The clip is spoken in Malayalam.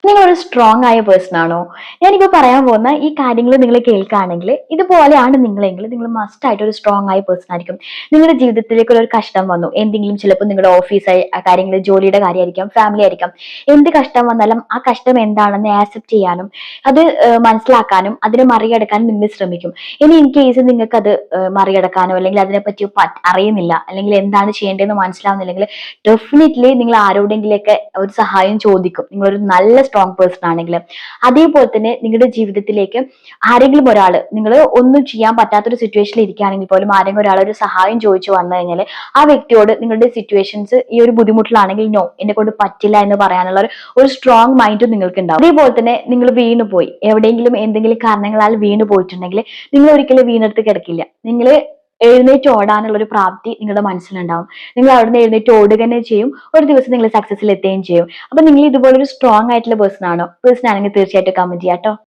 നിങ്ങൾ ഒരു സ്ട്രോങ് ആയ പേഴ്സൺ ആണോ? ഞാനിപ്പോ പറയാൻ പോകുന്ന ഈ കാര്യങ്ങൾ നിങ്ങൾ കേൾക്കുകയാണെങ്കിൽ ഇതുപോലെയാണ് നിങ്ങളെങ്കിൽ നിങ്ങൾ മസ്റ്റ് ആയിട്ട് ഒരു സ്ട്രോങ് ആയ പേഴ്സൺ ആയിരിക്കും. നിങ്ങളുടെ ജീവിതത്തിലേക്ക് ഒരു കഷ്ടം വന്നു, എന്തെങ്കിലും ചിലപ്പോൾ നിങ്ങളുടെ ഓഫീസ് കാര്യങ്ങൾ, ജോലിയുടെ കാര്യമായിരിക്കാം, ഫാമിലി ആയിരിക്കാം. എന്ത് കഷ്ടം വന്നാലും ആ കഷ്ടം എന്താണെന്ന് ആക്സെപ്റ്റ് ചെയ്യാനും അത് മനസ്സിലാക്കാനും അതിനെ മറികടക്കാനും നിങ്ങൾ ശ്രമിക്കും. ഇനി ഇൻ കേസ് നിങ്ങൾക്ക് അത് മറികടക്കാനോ അല്ലെങ്കിൽ അതിനെപ്പറ്റി അറിയുന്നില്ല, അല്ലെങ്കിൽ എന്താണ് ചെയ്യേണ്ടതെന്ന് മനസ്സിലാവുന്നില്ലെങ്കിൽ ഡെഫിനറ്റ്ലി നിങ്ങൾ ആരോടെങ്കിലൊക്കെ ഒരു സഹായം ചോദിക്കും, നിങ്ങളൊരു നല്ല സ്ട്രോങ് പേഴ്സൺ ആണെങ്കിൽ. അതേപോലെ തന്നെ നിങ്ങളുടെ ജീവിതത്തിലേക്ക് ആരെങ്കിലും ഒരാൾ, നിങ്ങൾ ഒന്നും ചെയ്യാൻ പറ്റാത്തൊരു സിറ്റുവേഷനിൽ ഇരിക്കുകയാണെങ്കിൽ പോലും ആരെങ്കിലും ഒരാൾ ഒരു സഹായം ചോദിച്ചു വന്നു കഴിഞ്ഞാൽ ആ വ്യക്തിയോട് നിങ്ങളുടെ സിറ്റുവേഷൻസ് ഈ ഒരു ബുദ്ധിമുട്ടിലാണെങ്കിൽ നോ, എന്നെ കൊണ്ട് പറ്റില്ല എന്ന് പറയാനുള്ള ഒരു സ്ട്രോങ് മൈൻഡും നിങ്ങൾക്ക് ഉണ്ടാവും. അതേപോലെ തന്നെ നിങ്ങൾ വീണുപോയി, എവിടെയെങ്കിലും എന്തെങ്കിലും കാരണങ്ങളാൽ വീണു പോയിട്ടുണ്ടെങ്കിൽ നിങ്ങൾ ഒരിക്കലും വീണെടുത്ത് കിടക്കില്ല. നിങ്ങൾ എഴുന്നേറ്റ് ഓടാനുള്ള ഒരു പ്രാപ്തി നിങ്ങളുടെ മനസ്സിലുണ്ടാവും. നിങ്ങൾ അവിടുന്ന് എഴുന്നേറ്റ് ഓടുക തന്നെ ചെയ്യും. ഒരു ദിവസം നിങ്ങൾ സക്സസിൽ എത്തുകയും ചെയ്യും. അപ്പൊ നിങ്ങൾ ഇതുപോലെ ഒരു സ്ട്രോങ് ആയിട്ടുള്ള പേഴ്സൺ ആണോ? പേഴ്സൺ ആണെങ്കിൽ തീർച്ചയായിട്ടും കമന്റ് ചെയ്യാം ട്ടോ.